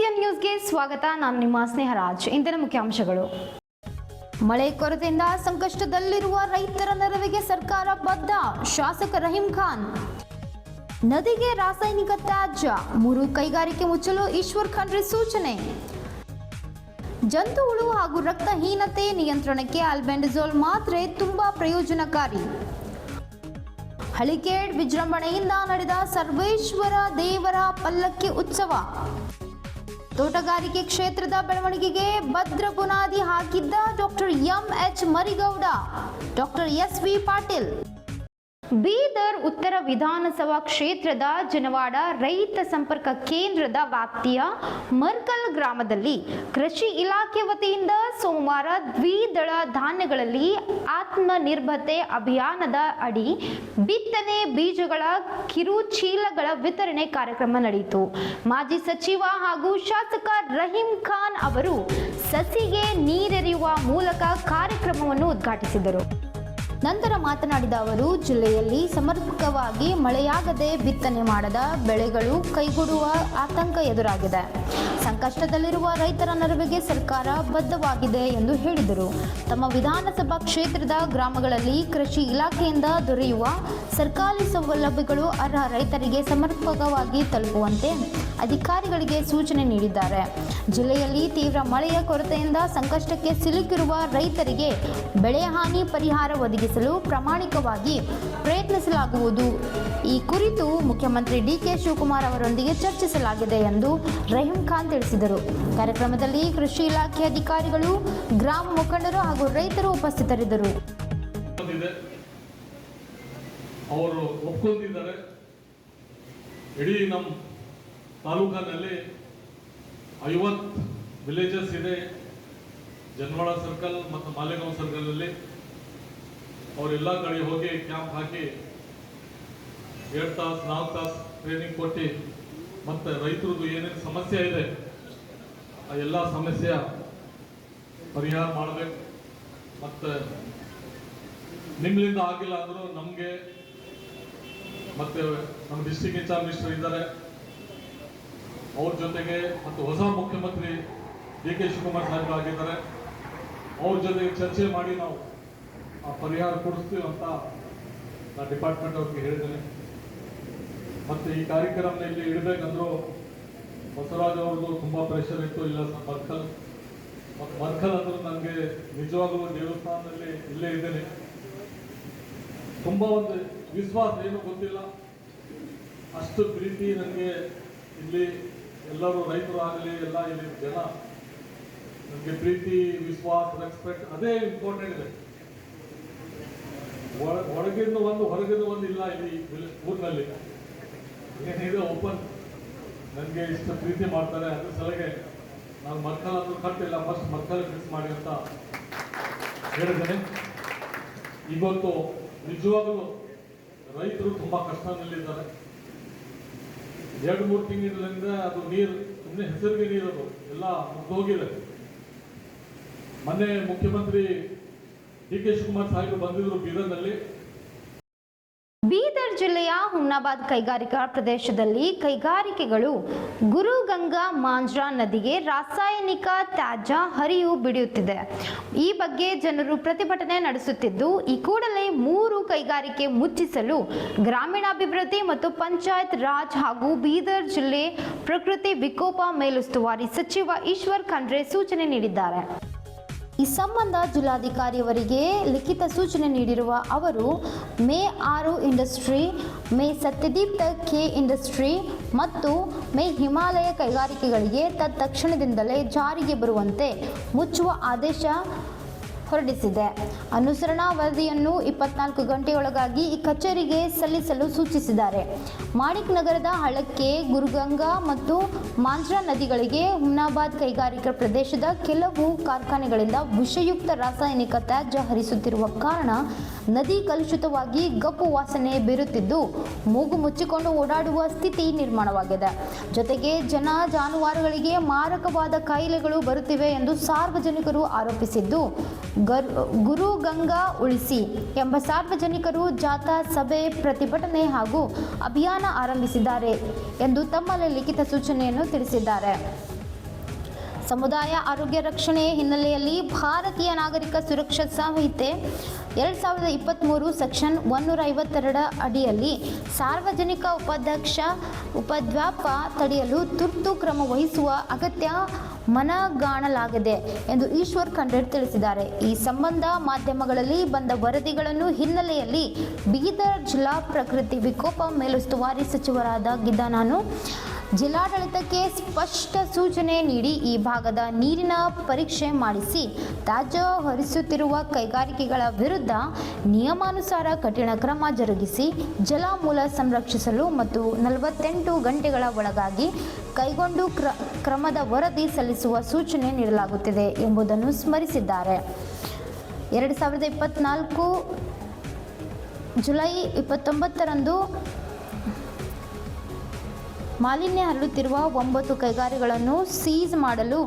KCN ನ್ಯೂಸ್ಗೆ ಸ್ವಾಗತ. ನಾನು ನಿಮ್ಮ ಸ್ನೇಹರಾಜ್. ಇಂದಿನ ಮುಖ್ಯಾಂಶಗಳು: ಮಳೆ ಕೊರತೆಯಿಂದ ಸಂಕಷ್ಟದಲ್ಲಿರುವ ರೈತರ ನೆರವಿಗೆ ಸರ್ಕಾರ ಬದ್ಧ, ಶಾಸಕ ರಹೀಂ ಖಾನ್. ನದಿಗೆ ರಾಸಾಯನಿಕ ತ್ಯಾಜ್ಯ, 3 ಕೈಗಾರಿಕೆ ಮುಚ್ಚಲು ಈಶ್ವರ್ ಖಂಡ್ರೆ ಸೂಚನೆ. ಜಂತುಹುಳು ಹಾಗೂ ರಕ್ತಹೀನತೆ ನಿಯಂತ್ರಣಕ್ಕೆ ಆಲ್ಬೆಂಡಜೋಲ್ ಮಾತ್ರೆ ತುಂಬಾ ಪ್ರಯೋಜನಕಾರಿ. ಹಳಿಕೇಡ್ ವಿಜೃಂಭಣೆಯಿಂದ ನಡೆದ ಸರ್ವೇಶ್ವರ ದೇವರ ಪಲ್ಲಕ್ಕಿ ಉತ್ಸವ. ತೋಟಗಾರಿಕೆ ಕ್ಷೇತ್ರದ ಬೆಳವಣಿಗೆಗೆ ಭದ್ರ ಬುನಾದಿ ಹಾಕಿದ್ದ doctor M H. Marigowda, doctor S V. Patil. Bidar ಉತ್ತರ ವಿಧಾನಸಭಾ ಕ್ಷೇತ್ರದ ಜನವಾಡ ರೈತ ಸಂಪರ್ಕ ಕೇಂದ್ರದ ವ್ಯಾಪ್ತಿಯ ಮರ್ಕಲ್ ಗ್ರಾಮದಲ್ಲಿ ಕೃಷಿ ಇಲಾಖೆ ವತಿಯಿಂದ ಸೋಮವಾರ ದ್ವಿದಳ ಧಾನ್ಯಗಳಲ್ಲಿ ಆತ್ಮನಿರ್ಭರತೆ ಅಭಿಯಾನದ ಅಡಿ ಬಿತ್ತನೆ ಬೀಜಗಳ ಕಿರುಚೀಲಗಳ ವಿತರಣೆ ಕಾರ್ಯಕ್ರಮ ನಡೆಯಿತು. ಮಾಜಿ ಸಚಿವ ಹಾಗೂ ಶಾಸಕ ರಹೀಂ ಖಾನ್ ಅವರು ಸಸಿಗೆ ನೀರೆರೆಯುವ ಮೂಲಕ ಕಾರ್ಯಕ್ರಮವನ್ನು ಉದ್ಘಾಟಿಸಿದರು. ನಂತರ ಮಾತನಾಡಿದ ಅವರು, ಜಿಲ್ಲೆಯಲ್ಲಿ ಸಮರ್ಪಕವಾಗಿ ಮಳೆಯಾಗದೆ ಬಿತ್ತನೆ ಮಾಡದ ಬೆಳೆಗಳು ಕೈಗೂಡುವ ಆತಂಕ ಎದುರಾಗಿದೆ. ಸಂಕಷ್ಟದಲ್ಲಿರುವ ರೈತರ ನೆರವಿಗೆ ಸರ್ಕಾರ ಬದ್ಧವಾಗಿದೆ ಎಂದು ಹೇಳಿದರು. ತಮ್ಮ ವಿಧಾನಸಭಾ ಕ್ಷೇತ್ರದ ಗ್ರಾಮಗಳಲ್ಲಿ ಕೃಷಿ ಇಲಾಖೆಯಿಂದ ದೊರೆಯುವ ಸರ್ಕಾರಿ ಸೌಲಭ್ಯಗಳು ಅರ್ಹ ರೈತರಿಗೆ ಸಮರ್ಪಕವಾಗಿ ತಲುಪುವಂತೆ ಅಧಿಕಾರಿಗಳಿಗೆ ಸೂಚನೆ ನೀಡಿದ್ದಾರೆ. ಜಿಲ್ಲೆಯಲ್ಲಿ ತೀವ್ರ ಮಳೆಯ ಕೊರತೆಯಿಂದ ಸಂಕಷ್ಟಕ್ಕೆ ಸಿಲುಕಿರುವ ರೈತರಿಗೆ ಬೆಳೆ ಹಾನಿ ಪರಿಹಾರ ಒದಗಿಸಲು ಪ್ರಾಮಾಣಿಕವಾಗಿ ಪ್ರಯತ್ನಿಸಲಾಗುವುದು. ಈ ಕುರಿತು ಮುಖ್ಯಮಂತ್ರಿ ಡಿ.ಕೆ. ಶಿವಕುಮಾರ್ ಅವರೊಂದಿಗೆ ಚರ್ಚಿಸಲಾಗಿದೆ ಎಂದು ರಹೀಂ ಖಾನ್ ತಿಳಿಸಿದರು. ಕಾರ್ಯಕ್ರಮದಲ್ಲಿ ಕೃಷಿ ಇಲಾಖೆ ಅಧಿಕಾರಿಗಳು, ಗ್ರಾಮ ಮುಖಂಡರು ಹಾಗೂ ರೈತರು ಉಪಸ್ಥಿತರಿದ್ದರು. ಅವರು ಒಪ್ಕೊಂಡಿದ್ದಾರೆ. ಇಡೀ ನಮ್ಮ ತಾಲೂಕಿನಲ್ಲಿ 50 ವಿಲೇಜಸ್ ಇದೆ. ಜನವಾಡ ಸರ್ಕಲ್ ಮತ್ತು ಮಾಲೇಗಾಂವ್ ಸರ್ಕಲ್ ಅಲ್ಲಿ ಅವರೆಲ್ಲ ಕಡೆ ಹೋಗಿ ಕ್ಯಾಂಪ್ ಹಾಕಿ 2 ತಾಸು 4 ತಾಸು ಟ್ರೈನಿಂಗ್ ಕೊಟ್ಟು ಮತ್ತು ರೈತರದ್ದು ಏನೇನು ಸಮಸ್ಯೆ ಇದೆ ಆ ಎಲ್ಲ ಸಮಸ್ಯೆ ಪರಿಹಾರ ಮಾಡಬೇಕು. ಮತ್ತು ನಿಮ್ಮಿಂದ ಆಗಿಲ್ಲ ಅಂದರೂ ನಮಗೆ ಮತ್ತು ನಮ್ಮ ಡಿಸ್ಟ್ರಿಕ್ಟ್ ಇನ್ಚಾರ್ಜ್ ಮಿನಿಸ್ಟರ್ ಇದ್ದಾರೆ, ಅವ್ರ ಜೊತೆಗೆ ಮತ್ತು ಹೊಸ ಮುಖ್ಯಮಂತ್ರಿ ಡಿ.ಕೆ. ಶಿವಕುಮಾರ್ ಸಾಹೇಬ್ ಆಗಿದ್ದಾರೆ, ಅವ್ರ ಜೊತೆಗೆ ಚರ್ಚೆ ಮಾಡಿ ನಾವು ಆ ಪರಿಹಾರ ಕೊಡಿಸ್ತೀವಿ ಅಂತ ನಾನು ಡಿಪಾರ್ಟ್ಮೆಂಟ್ ಅವ್ರಿಗೆ ಹೇಳಿದ್ದೇನೆ. ಮತ್ತು ಈ ಕಾರ್ಯಕ್ರಮದಲ್ಲಿ ಇಡಬೇಕಂದ್ರೂ ಬಸವರಾಜ್ ಅವ್ರದ್ದು ತುಂಬ ಪ್ರೆಷರ್ ಇತ್ತು. ಇಲ್ಲ ಮರ್ಕಲ್ ಅಂದ್ರೂ ನನಗೆ ನಿಜವಾಗಲೂ ದೇವಸ್ಥಾನದಲ್ಲಿ ಇಲ್ಲೇ ಇದ್ದೇನೆ. ತುಂಬ ಒಂದು ವಿಶ್ವಾಸ, ಏನು ಗೊತ್ತಿಲ್ಲ, ಅಷ್ಟು ಪ್ರೀತಿ ನನಗೆ ಇಲ್ಲಿ ಎಲ್ಲರೂ ರೈತರು ಆಗಲಿ ಎಲ್ಲ ಇಲ್ಲಿ ಜನ ನನಗೆ ಪ್ರೀತಿ, ವಿಶ್ವಾಸ, ರೆಸ್ಪೆಕ್ಟ್ ಅದೇ ಇಂಪಾರ್ಟೆಂಟ್ ಇದೆ. ಒಳಗಿಂದ ಒಂದು ಹೊರಗಿಂದ ಒಂದು ಇಲ್ಲ ಇಲ್ಲಿ ಊರಿನಲ್ಲಿ. ಏನಿದೆ ಓಪನ್ ನನಗೆ ಇಷ್ಟು ಪ್ರೀತಿ ಮಾಡ್ತಾರೆ. ಅದ್ರ ಸಲಗೆ ನಾನು ಮರ್ಕಲ್ ಅಂದ್ರೂ ಕಟ್ಟಿಲ್ಲ, ಫಸ್ಟ್ ಮರ್ಕಲ್ ಫಿಕ್ಸ್ ಮಾಡಿ ಅಂತ ಹೇಳಿದ್ದೇನೆ. ಇವತ್ತು ನಿಜವಾಗಲೂ ರೈತರು ತುಂಬ ಕಷ್ಟದಲ್ಲಿದ್ದಾರೆ. 2-3 ತಿಂಗಳಿಂದ ಅದು ನೀರು ಸುಮ್ಮನೆ ಹೆಸರಿಗೆ ನೀರದು ಎಲ್ಲ ಮುಗ್ದೋಗಿದೆ. ಮೊನ್ನೆ ಮುಖ್ಯಮಂತ್ರಿ ಡಿ.ಕೆ. ಶಿವಕುಮಾರ್ ಸಾಹೇಬರು ಬಂದಿದ್ರು ಬೀದರ್ನಲ್ಲಿ. ಬೀದರ್ ಜಿಲ್ಲೆಯ ಹುಮ್ನಾಬಾದ್ ಕೈಗಾರಿಕಾ ಪ್ರದೇಶದಲ್ಲಿ ಕೈಗಾರಿಕೆಗಳು ಗುರುಗಂಗಾ ಮಾಂಜ್ರಾ ನದಿಗೆ ರಾಸಾಯನಿಕ ತ್ಯಾಜ್ಯ ಹರಿವು ಬಿಡುತ್ತಿದೆ. ಈ ಬಗ್ಗೆ ಜನರು ಪ್ರತಿಭಟನೆ ನಡೆಸುತ್ತಿದ್ದು, ಈ ಕೂಡಲೇ 3 ಕೈಗಾರಿಕೆ ಮುಚ್ಚಿಸಲು ಗ್ರಾಮೀಣಾಭಿವೃದ್ಧಿ ಮತ್ತು ಪಂಚಾಯತ್ ರಾಜ್ ಹಾಗೂ ಬೀದರ್ ಜಿಲ್ಲೆ ಪ್ರಕೃತಿ ವಿಕೋಪ ಮೇಲುಸ್ತುವಾರಿ ಸಚಿವ ಈಶ್ವರ್ ಖಂಡ್ರೆ ಸೂಚನೆ ನೀಡಿದ್ದಾರೆ. ಈ ಸಂಬಂಧ ಜಿಲ್ಲಾಧಿಕಾರಿಯವರಿಗೆ ಲಿಖಿತ ಸೂಚನೆ ನೀಡಿರುವ ಅವರು ಮೇ 6 ಇಂಡಸ್ಟ್ರಿ, ಮೇ ಸತ್ಯದೀಪ್ ಕೆ ಇಂಡಸ್ಟ್ರಿ ಮತ್ತು ಮೇ ಹಿಮಾಲಯ ಕೈಗಾರಿಕೆಗಳಿಗೆ ತತ್ಕ್ಷಣದಿಂದಲೇ ಜಾರಿಗೆ ಬರುವಂತೆ ಮುಚ್ಚುವ ಆದೇಶ ಹೊರಡಿಸಿದೆ. ಅನುಸರಣಾ ವರದಿಯನ್ನು 24 ಗಂಟೆಯೊಳಗಾಗಿ ಈ ಕಚೇರಿಗೆ ಸಲ್ಲಿಸಲು ಸೂಚಿಸಿದ್ದಾರೆ. ಮಾಣಿಕ್ ನಗರದ ಹಳ್ಳಕ್ಕೆ ಗುರುಗಂಗಾ ಮತ್ತು ಮಾಂಜ್ರಾ ನದಿಗಳಿಗೆ ಹುಮ್ನಾಬಾದ್ ಕೈಗಾರಿಕಾ ಪ್ರದೇಶದ ಕೆಲವು ಕಾರ್ಖಾನೆಗಳಿಂದ ವಿಷಯುಕ್ತ ರಾಸಾಯನಿಕ ತ್ಯಾಜ್ಯ ಹರಿಸುತ್ತಿರುವ ಕಾರಣ ನದಿ ಕಲುಷಿತವಾಗಿ ಗಪ್ಪು ವಾಸನೆ ಬೀರುತ್ತಿದ್ದು ಮೂಗು ಮುಚ್ಚಿಕೊಂಡು ಓಡಾಡುವ ಸ್ಥಿತಿ ನಿರ್ಮಾಣವಾಗಿದೆ. ಜೊತೆಗೆ ಜನ ಜಾನುವಾರುಗಳಿಗೆ ಮಾರಕವಾದ ಕಾಯಿಲೆಗಳು ಬರುತ್ತಿವೆ ಎಂದು ಸಾರ್ವಜನಿಕರು ಆರೋಪಿಸಿದ್ದು, ಗುರುಗಂಗಾ ಉಳಿಸಿ ಎಂಬ ಸಾರ್ವಜನಿಕರು ಜಾಥಾ, ಸಭೆ, ಪ್ರತಿಭಟನೆ ಹಾಗೂ ಅಭಿಯಾನ ಆರಂಭಿಸಿದ್ದಾರೆ ಎಂದು ತಮ್ಮಲ್ಲಿ ಲಿಖಿತ ಸೂಚನೆಯನ್ನು ತಿಳಿಸಿದ್ದಾರೆ. ಸಮುದಾಯ ಆರೋಗ್ಯ ರಕ್ಷಣೆ ಹಿನ್ನೆಲೆಯಲ್ಲಿ ಭಾರತೀಯ ನಾಗರಿಕ ಸುರಕ್ಷಾ ಸಂಹಿತೆ 2023 ಸೆಕ್ಷನ್ 152 ಅಡಿಯಲ್ಲಿ ಸಾರ್ವಜನಿಕ ಉಪದ್ವ್ಯಾಪ ತಡೆಯಲು ತುರ್ತು ಕ್ರಮ ವಹಿಸುವ ಅಗತ್ಯ ಮನಗಾಣಲಾಗಿದೆ ಎಂದು ಈಶ್ವರ್ ಖಂಡ್ರೆ ತಿಳಿಸಿದ್ದಾರೆ. ಈ ಸಂಬಂಧ ಮಾಧ್ಯಮಗಳಲ್ಲಿ ಬಂದ ವರದಿಗಳನ್ನು ಹಿನ್ನೆಲೆಯಲ್ಲಿ ಬೀದರ್ ಜಿಲ್ಲಾ ಪ್ರಕೃತಿ ವಿಕೋಪ ಮೇಲುಸ್ತುವಾರಿ ಸಚಿವರಾದ ನಾನು ಜಿಲ್ಲಾಡಳಿತಕ್ಕೆ ಸ್ಪಷ್ಟ ಸೂಚನೆ ನೀಡಿ ಈ ಭಾಗದ ನೀರಿನ ಪರೀಕ್ಷೆ ಮಾಡಿಸಿ ತ್ಯಾಜ್ಯ ಹೊರಿಸುತ್ತಿರುವ ಕೈಗಾರಿಕೆಗಳ ವಿರುದ್ಧ ನಿಯಮಾನುಸಾರ ಕಠಿಣ ಕ್ರಮ ಜರುಗಿಸಿ ಜಲಮೂಲ ಸಂರಕ್ಷಿಸಲು ಮತ್ತು 48 ಗಂಟೆಗಳ ಒಳಗಾಗಿ ಕೈಗೊಂಡು ಕ್ರಮದ ವರದಿ ಸಲ್ಲಿಸುವ ಸೂಚನೆ ನೀಡಲಾಗುತ್ತಿದೆ ಎಂಬುದನ್ನು ಸ್ಮರಿಸಿದ್ದಾರೆ. 2024 ಜುಲೈ 29ರಂದು ಮಾಲಿನ್ಯ ಹರಡುತ್ತಿರುವ 9 ಕೈಗಾರಿಕೆಗಳನ್ನು ಸೀಸ್ ಮಾಡಲು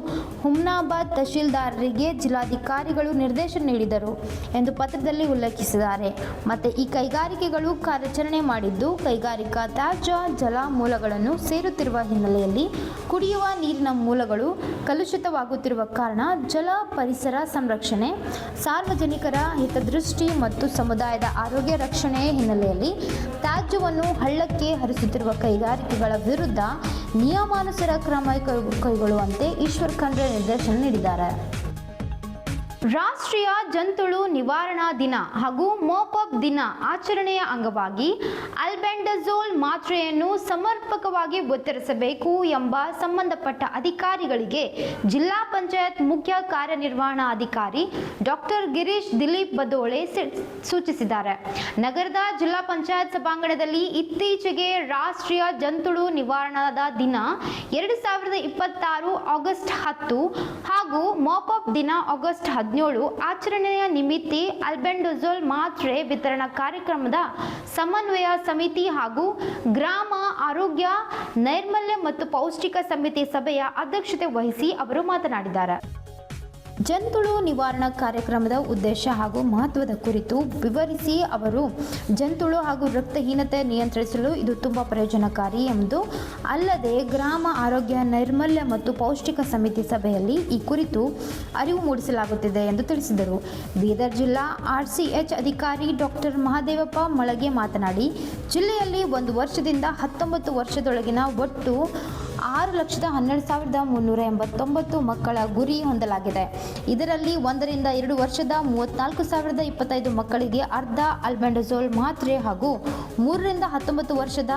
ಹುಮ್ನಾಬಾದ್ ತಹಶೀಲ್ದಾರರಿಗೆ ಜಿಲ್ಲಾಧಿಕಾರಿಗಳು ನಿರ್ದೇಶನ ನೀಡಿದರು ಎಂದು ಪತ್ರದಲ್ಲಿ ಉಲ್ಲೇಖಿಸಿದ್ದಾರೆ. ಮತ್ತು ಈ ಕೈಗಾರಿಕೆಗಳು ಕಾರ್ಯಾಚರಣೆ ಮಾಡಿದ್ದು ಕೈಗಾರಿಕಾ ತ್ಯಾಜ್ಯ ಜಲ ಮೂಲಗಳನ್ನು ಸೇರುತ್ತಿರುವ ಹಿನ್ನೆಲೆಯಲ್ಲಿ ಕುಡಿಯುವ ನೀರಿನ ಮೂಲಗಳು ಕಲುಷಿತವಾಗುತ್ತಿರುವ ಕಾರಣ ಜಲ ಪರಿಸರ ಸಂರಕ್ಷಣೆ, ಸಾರ್ವಜನಿಕರ ಹಿತದೃಷ್ಟಿ ಮತ್ತು ಸಮುದಾಯದ ಆರೋಗ್ಯ ರಕ್ಷಣೆ ಹಿನ್ನೆಲೆಯಲ್ಲಿ ತ್ಯಾಜ್ಯವನ್ನು ಹಳ್ಳಕ್ಕೆ ಹರಿಸುತ್ತಿರುವ ಕೈಗಾರಿಕೆಗಳ ವಿರುದ್ಧ ನಿಯಮಾನುಸಾರ ಕ್ರಮ ಕೈಗೊಳ್ಳುವಂತೆ ಈಶ್ವರ್ ಖಂಡ್ರೆ ನಿರ್ದೇಶನ ನೀಡಿದ್ದಾರೆ. ರಾಷ್ಟ್ರೀಯ ಜಂತುಳು ನಿವಾರಣಾ ದಿನ ಹಾಗೂ ಮೋಪಪ್ ದಿನ ಆಚರಣೆಯ ಅಂಗವಾಗಿ ಅಲ್ಬೆಂಡಜೋಲ್ ಮಾತ್ರೆಯನ್ನು ಸಮರ್ಪಕವಾಗಿ ವಿತರಿಸಬೇಕು ಎಂಬ ಸಂಬಂಧಪಟ್ಟ ಅಧಿಕಾರಿಗಳಿಗೆ ಜಿಲ್ಲಾ ಪಂಚಾಯತ್ ಮುಖ್ಯ ಕಾರ್ಯನಿರ್ವಹಣಾಧಿಕಾರಿ ಡಾಕ್ಟರ್ ಗಿರೀಶ್ ದಿಲೀಪ್ ಬದೋಳೆ ಸೂಚಿಸಿದ್ದಾರೆ. ನಗರದ ಜಿಲ್ಲಾ ಪಂಚಾಯತ್ ಸಭಾಂಗಣದಲ್ಲಿ ಇತ್ತೀಚೆಗೆ ರಾಷ್ಟ್ರೀಯ ಜಂತುಳು ನಿವಾರಣಾ ದಿನ 2026 ಆಗಸ್ಟ್ 10 ಹಾಗೂ ಮೋಪಪ್ ದಿನ ಆಗಸ್ಟ್ 17 ಆಚರಣೆಯ ನಿಮಿತ್ತ ಅಲ್ಬೆಂಡಜೋಲ್ ಮಾತ್ರೆ ವಿತರಣಾ ಕಾರ್ಯಕ್ರಮದ ಸಮನ್ವಯ ಸಮಿತಿ ಹಾಗೂ ಗ್ರಾಮ ಆರೋಗ್ಯ ನೈರ್ಮಲ್ಯ ಮತ್ತು ಪೌಷ್ಟಿಕ ಸಮಿತಿ ಸಭೆಯ ಅಧ್ಯಕ್ಷತೆ ವಹಿಸಿ ಅವರು ಮಾತನಾಡಿದ್ದಾರೆ. ಜಂತುಳು ನಿವಾರಣಾ ಕಾರ್ಯಕ್ರಮದ ಉದ್ದೇಶ ಹಾಗೂ ಮಹತ್ವದ ಕುರಿತು ವಿವರಿಸಿ ಅವರು ಜಂತುಳು ಹಾಗೂ ರಕ್ತಹೀನತೆ ನಿಯಂತ್ರಿಸಲು ಇದು ತುಂಬ ಪ್ರಯೋಜನಕಾರಿ ಎಂದು ಅಲ್ಲದೆ ಗ್ರಾಮ ಆರೋಗ್ಯ ನೈರ್ಮಲ್ಯ ಮತ್ತು ಪೌಷ್ಟಿಕ ಸಮಿತಿ ಸಭೆಯಲ್ಲಿ ಈ ಕುರಿತು ಅರಿವು ಮೂಡಿಸಲಾಗುತ್ತಿದೆ ಎಂದು ತಿಳಿಸಿದರು. ಬೀದರ್ ಜಿಲ್ಲಾ RCH ಅಧಿಕಾರಿ ಡಾಕ್ಟರ್ ಮಹಾದೇವಪ್ಪ ಮಳಗೆ ಮಾತನಾಡಿ, ಜಿಲ್ಲೆಯಲ್ಲಿ 1 ವರ್ಷದಿಂದ 19 ವರ್ಷದೊಳಗಿನ ಒಟ್ಟು 6,12,389 ಮಕ್ಕಳ ಗುರಿ ಹೊಂದಲಾಗಿದೆ. ಇದರಲ್ಲಿ 1 ರಿಂದ 2 ವರ್ಷದ 34,025 ಮಕ್ಕಳಿಗೆ ಅರ್ಧ ಅಲ್ಬೆಂಡಜೋಲ್ ಮಾತ್ರೆ ಹಾಗೂ 3 ರಿಂದ 19 ವರ್ಷದ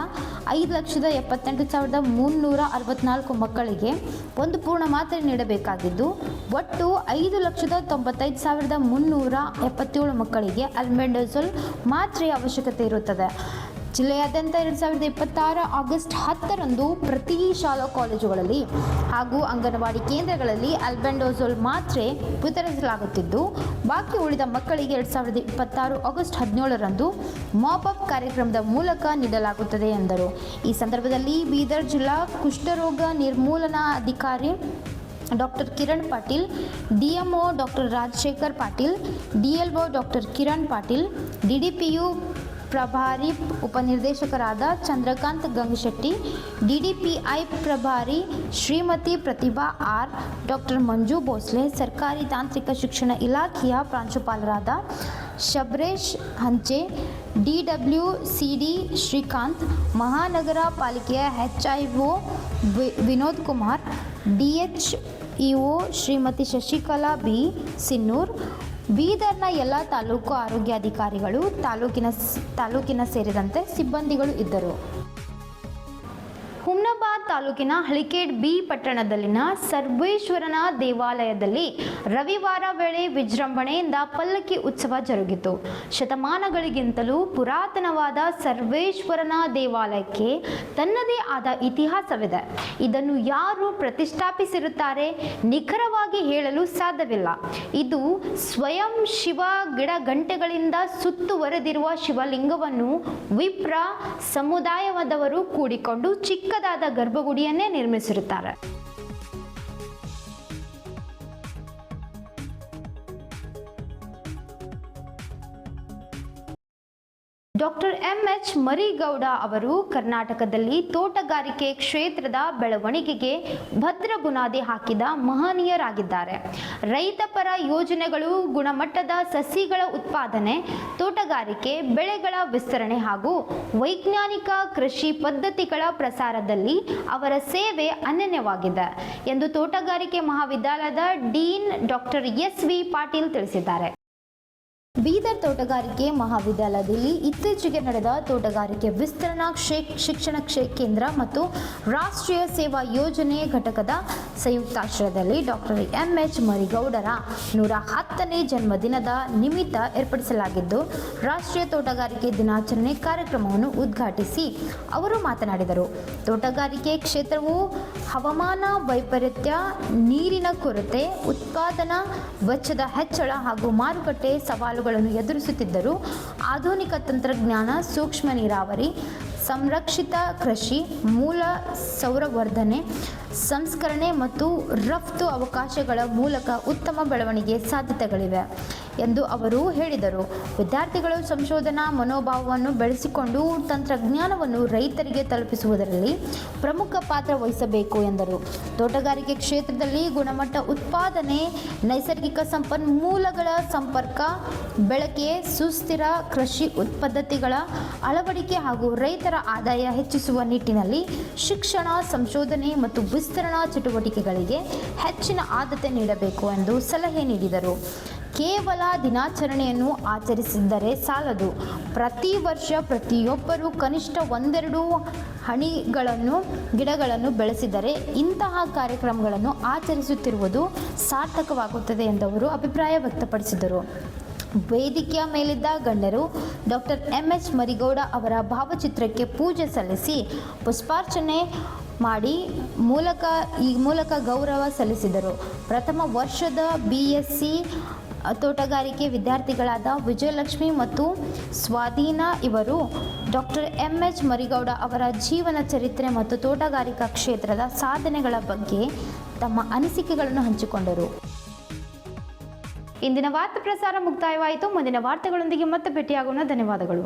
5,78,364 ಮಕ್ಕಳಿಗೆ ಒಂದು ಪೂರ್ಣ ಮಾತ್ರೆ ನೀಡಬೇಕಾಗಿದ್ದು ಒಟ್ಟು 5,95,377 ಮಕ್ಕಳಿಗೆ ಅಲ್ಬೆಂಡಜೋಲ್ ಮಾತ್ರೆಯ ಅವಶ್ಯಕತೆ ಇರುತ್ತದೆ. ಜಿಲ್ಲೆಯಾದ್ಯಂತ 2026 ಆಗಸ್ಟ್ 10ರಂದು ಪ್ರತಿ ಶಾಲಾ ಕಾಲೇಜುಗಳಲ್ಲಿ ಹಾಗೂ ಅಂಗನವಾಡಿ ಕೇಂದ್ರಗಳಲ್ಲಿ ಅಲ್ಬೆಂಡಜೋಲ್ ಮಾತ್ರೆ ವಿತರಿಸಲಾಗುತ್ತಿದ್ದು ಬಾಕಿ ಉಳಿದ ಮಕ್ಕಳಿಗೆ 2026 ಆಗಸ್ಟ್ 17ರಂದು ಮಾಪಪ್ ಕಾರ್ಯಕ್ರಮದ ಮೂಲಕ ನೀಡಲಾಗುತ್ತದೆ ಎಂದರು. ಈ ಸಂದರ್ಭದಲ್ಲಿ ಬೀದರ್ ಜಿಲ್ಲಾ ಕುಷ್ಠರೋಗ ನಿರ್ಮೂಲನಾ ಅಧಿಕಾರಿ doctor Kiran Patil, DMO doctor Rajashekhar Patil, DLO doctor Kiran Patil, DDPU ಪ್ರಭಾರಿ ಉಪನಿರ್ದೇಶಕರಾದ ಚಂದ್ರಕಾಂತ್ ಗಂಗಶೆಟ್ಟಿ, DDPI ಪ್ರಭಾರಿ ಶ್ರೀಮತಿ ಪ್ರತಿಭಾ R, ಡಾಕ್ಟರ್ ಮಂಜು ಭೋಸ್ಲೆ, ಸರ್ಕಾರಿ ತಾಂತ್ರಿಕ ಶಿಕ್ಷಣ ಇಲಾಖೆಯ ಪ್ರಾಂಶುಪಾಲರಾದ ಶಬ್ರೇಶ್ ಹಂಚೆ, DWCD ಶ್ರೀಕಾಂತ್, ಮಹಾನಗರ ಪಾಲಿಕೆಯ HIO Vinod Kumar, DHEO Shrimati Shashikala B Sinnur, ಬೀದರ್ನ ಎಲ್ಲ ತಾಲೂಕು ಆರೋಗ್ಯಾಧಿಕಾರಿಗಳು, ತಾಲೂಕಿನ ಸೇರಿದಂತೆ ಸಿಬ್ಬಂದಿಗಳು ಇದ್ದರು. ಹುಮ್ನಾಬಾದ್ ತಾಲೂಕಿನ ಹಳಿಕೇಡ್ B ಪಟ್ಟಣದಲ್ಲಿನ ಸರ್ವೇಶ್ವರನ ದೇವಾಲಯದಲ್ಲಿ ರವಿವಾರ ವೇಳೆ ವಿಜೃಂಭಣೆಯಿಂದ ಪಲ್ಲಕ್ಕಿ ಉತ್ಸವ ಜರುಗಿತು. ಶತಮಾನಗಳಿಗಿಂತಲೂ ಪುರಾತನವಾದ ಸರ್ವೇಶ್ವರನ ದೇವಾಲಯಕ್ಕೆ ತನ್ನದೇ ಆದ ಇತಿಹಾಸವಿದೆ. ಇದನ್ನು ಯಾರು ಪ್ರತಿಷ್ಠಾಪಿಸಿರುತ್ತಾರೆ ನಿಖರವಾಗಿ ಹೇಳಲು ಸಾಧ್ಯವಿಲ್ಲ. ಇದು ಸ್ವಯಂ ಶಿವ ಗಿಡ ಗಂಟೆಗಳಿಂದ ಸುತ್ತುವರೆದಿರುವ ಶಿವಲಿಂಗವನ್ನು ವಿಪ್ರ ಸಮುದಾಯದವರು ಕೂಡಿಕೊಂಡು ಚಿಕ್ಕದಾದ ಗರ್ಭಗುಡಿಯನ್ನೇ ನಿರ್ಮಿಸಿರುತ್ತಾರೆ. ಡಾಕ್ಟರ್ MH ಮರಿಗೌಡ ಅವರು ಕರ್ನಾಟಕದಲ್ಲಿ ತೋಟಗಾರಿಕೆ ಕ್ಷೇತ್ರದ ಬೆಳವಣಿಗೆಗೆ ಭದ್ರ ಬುನಾದಿ ಹಾಕಿದ ಮಹನೀಯರಾಗಿದ್ದಾರೆ. ರೈತಪರ ಯೋಜನೆಗಳು, ಗುಣಮಟ್ಟದ ಸಸಿಗಳ ಉತ್ಪಾದನೆ, ತೋಟಗಾರಿಕೆ ಬೆಳೆಗಳ ವಿಸ್ತರಣೆ ಹಾಗೂ ವೈಜ್ಞಾನಿಕ ಕೃಷಿ ಪದ್ಧತಿಗಳ ಪ್ರಸಾರದಲ್ಲಿ ಅವರ ಸೇವೆ ಅನನ್ಯವಾಗಿದೆ ಎಂದು ತೋಟಗಾರಿಕೆ ಮಹಾವಿದ್ಯಾಲಯದ ಡೀನ್ ಡಾಕ್ಟರ್ SV ಪಾಟೀಲ್ ತಿಳಿಸಿದ್ದಾರೆ. ಬೀದರ್ ತೋಟಗಾರಿಕೆ ಮಹಾವಿದ್ಯಾಲಯದಲ್ಲಿ ಇತ್ತೀಚೆಗೆ ನಡೆದ ತೋಟಗಾರಿಕೆ ವಿಸ್ತರಣಾ ಶಿಕ್ಷಣ ಕೇಂದ್ರ ಮತ್ತು ರಾಷ್ಟ್ರೀಯ ಸೇವಾ ಯೋಜನೆ ಘಟಕದ ಸಂಯುಕ್ತಾಶ್ರಯದಲ್ಲಿ ಡಾಕ್ಟರ್ MH ಮರಿಗೌಡರ 110ನೇ ಜನ್ಮದಿನದ ನಿಮಿತ್ತ ಏರ್ಪಡಿಸಲಾಗಿದ್ದು, ರಾಷ್ಟ್ರೀಯ ತೋಟಗಾರಿಕೆ ದಿನಾಚರಣೆ ಕಾರ್ಯಕ್ರಮವನ್ನು ಉದ್ಘಾಟಿಸಿ ಅವರು ಮಾತನಾಡಿದರು. ತೋಟಗಾರಿಕೆ ಕ್ಷೇತ್ರವು ಹವಾಮಾನ ವೈಪರೀತ್ಯ, ನೀರಿನ ಕೊರತೆ, ಉತ್ಪಾದನಾ ವೆಚ್ಚದ ಹೆಚ್ಚಳ ಹಾಗೂ ಮಾರುಕಟ್ಟೆ ಸವಾಲುಗಳನ್ನು ಎದುರಿಸುತ್ತಿದ್ದರೂ ಆಧುನಿಕ ತಂತ್ರಜ್ಞಾನ, ಸೂಕ್ಷ್ಮ ನೀರಾವರಿ, ಸಂರಕ್ಷಿತ ಕೃಷಿ, ಮೂಲ ಸೌರವರ್ಧನೆ, ಸಂಸ್ಕರಣೆ ಮತ್ತು ರಫ್ತು ಅವಕಾಶಗಳ ಮೂಲಕ ಉತ್ತಮ ಬೆಳವಣಿಗೆ ಸಾಧ್ಯತೆಗಳಿವೆ ಎಂದು ಅವರು ಹೇಳಿದರು. ವಿದ್ಯಾರ್ಥಿಗಳು ಸಂಶೋಧನಾ ಮನೋಭಾವವನ್ನು ಬೆಳೆಸಿಕೊಂಡು ತಂತ್ರಜ್ಞಾನವನ್ನು ರೈತರಿಗೆ ತಲುಪಿಸುವುದರಲ್ಲಿ ಪ್ರಮುಖ ಪಾತ್ರ ವಹಿಸಬೇಕು ಎಂದರು. ತೋಟಗಾರಿಕೆ ಕ್ಷೇತ್ರದಲ್ಲಿ ಗುಣಮಟ್ಟ ಉತ್ಪಾದನೆ, ನೈಸರ್ಗಿಕ ಸಂಪನ್ಮೂಲಗಳ ಸಂಪರ್ಕ, ಬಳಕೆ, ಸುಸ್ಥಿರ ಕೃಷಿ ಪದ್ಧತಿಗಳ ಅಳವಡಿಕೆ ಹಾಗೂ ರೈತರ ಆದಾಯ ಹೆಚ್ಚಿಸುವ ನಿಟ್ಟಿನಲ್ಲಿ ಶಿಕ್ಷಣ, ಸಂಶೋಧನೆ ಮತ್ತು ವಿಸ್ತರಣಾ ಚಟುವಟಿಕೆಗಳಿಗೆ ಹೆಚ್ಚಿನ ಆದ್ಯತೆ ನೀಡಬೇಕು ಎಂದು ಸಲಹೆ ನೀಡಿದರು. ಕೇವಲ ದಿನಾಚರಣೆಯನ್ನು ಆಚರಿಸಿದರೆ ಸಾಲದು. ಪ್ರತಿ ವರ್ಷ ಪ್ರತಿಯೊಬ್ಬರೂ ಕನಿಷ್ಠ 1-2 ಗಿಡಗಳನ್ನು ಬೆಳೆಸಿದರೆ ಇಂತಹ ಕಾರ್ಯಕ್ರಮಗಳನ್ನು ಆಚರಿಸುತ್ತಿರುವುದು ಸಾರ್ಥಕವಾಗುತ್ತದೆ ಎಂದವರು ಅಭಿಪ್ರಾಯ ವ್ಯಕ್ತಪಡಿಸಿದರು. ವೇದಿಕೆಯ ಮೇಲಿದ್ದ ಗಣ್ಯರು ಡಾಕ್ಟರ್ MH ಮರಿಗೌಡ ಅವರ ಭಾವಚಿತ್ರಕ್ಕೆ ಪೂಜೆ ಸಲ್ಲಿಸಿ ಪುಷ್ಪಾರ್ಚನೆ ಮಾಡಿ ಈ ಮೂಲಕ ಗೌರವ ಸಲ್ಲಿಸಿದರು. ಪ್ರಥಮ ವರ್ಷದ BSc ತೋಟಗಾರಿಕೆ ವಿದ್ಯಾರ್ಥಿಗಳಾದ ವಿಜಯಲಕ್ಷ್ಮಿ ಮತ್ತು ಸ್ವಾಧೀನ ಇವರು ಡಾಕ್ಟರ್ MH ಮರಿಗೌಡ ಅವರ ಜೀವನ ಚರಿತ್ರೆ ಮತ್ತು ತೋಟಗಾರಿಕಾ ಕ್ಷೇತ್ರದ ಸಾಧನೆಗಳ ಬಗ್ಗೆ ತಮ್ಮ ಅನಿಸಿಕೆಗಳನ್ನು ಹಂಚಿಕೊಂಡರು. ಇಂದಿನ ವಾರ್ತಾ ಪ್ರಸಾರ ಮುಕ್ತಾಯವಾಯಿತು. ಮುಂದಿನ ವಾರ್ತೆಗಳೊಂದಿಗೆ ಮತ್ತೆ ಭೇಟಿಯಾಗೋಣ. ಧನ್ಯವಾದಗಳು.